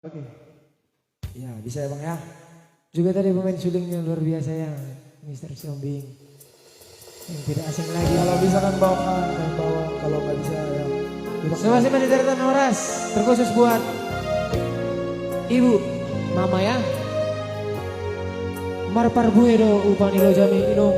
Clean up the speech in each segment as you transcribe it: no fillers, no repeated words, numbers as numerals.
Oke. Ya bisa ya Bang ya. Juga tadi pemain sulingnya luar biasa ya, Mr. Siombing. Yang tidak asing lagi. Kalau bisa kan bawakan, bawa. Kalau nggak bisa ya. Masih dari Tanoras, terkhusus buat Ibu, Mama ya. Marpar buero upani lo jami inung.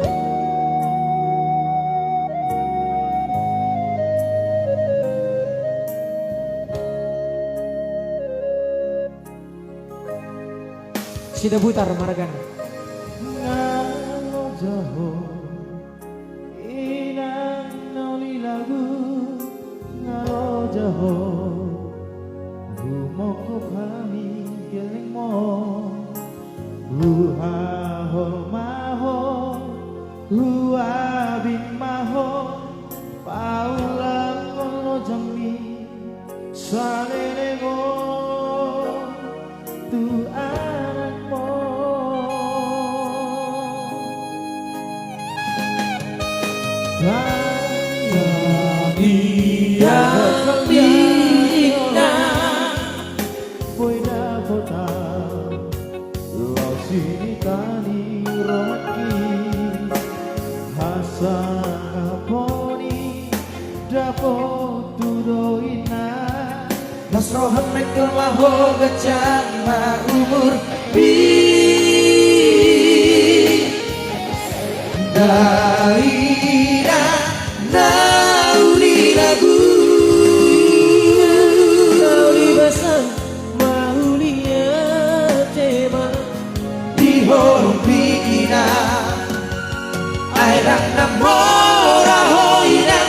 Sida butar maragan. Ngalo jaho inang noli lagu ngalo jaho humoko kami geleng mo huaho maho huabin maho paulang kono jami salene mo tu anakmu yang bina Poi na pota Lo sini kani roki Hasana poni Dapo tudoina Nasrohan mekel maho gajah ma umur bi Daira nauli lagu nauli basang maulia tema di horong pina airang namora hoina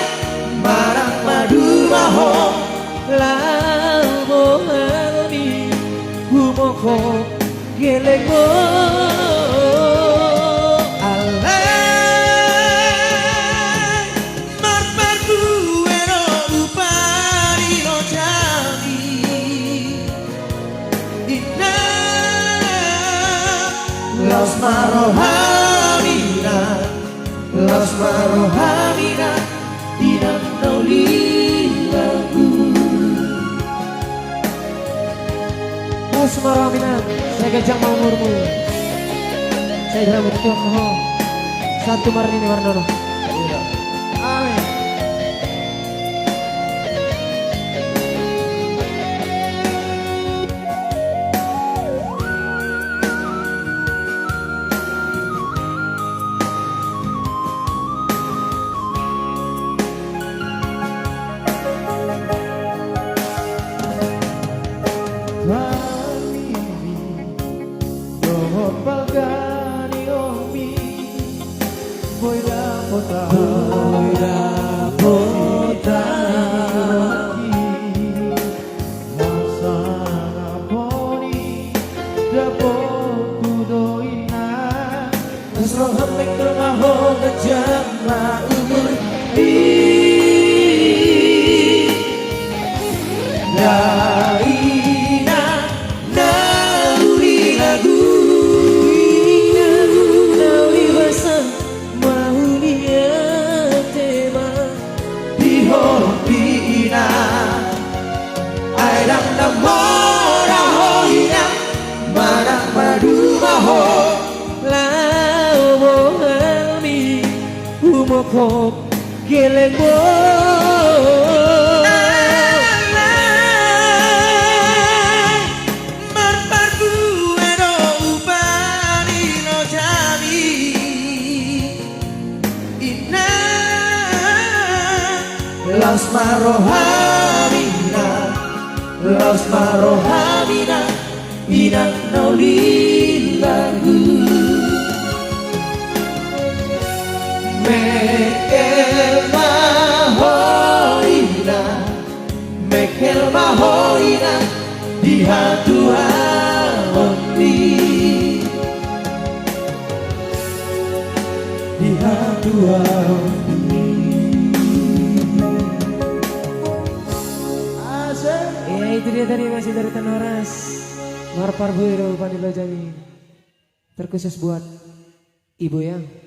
marang madu maho lamo almi humoko gelego Los marohamina, los marohamina, tidak nauli lagu. Los marohamina, saya gajah mau umurmu. Saya dalam Tuhan Maha. Satu marini warnono. Amin. Pagani omi Poi dapota Masana poni Dapo tudoina Nasrohan mekel maho gajah ma umur bi Daina nauli lagu nauli basang maulia tema di horong pina airang namora hoina marang madu maho lao almi humoko gelengbo Los marohamina, los marohamina, inang nauli lagu. Mekel mahoina, di hatua ondi, di hatua ondi. Ya itu dia tadi masih dari Tanoras Marpar buero Panilo Jami terkhusus buat Ibu ya.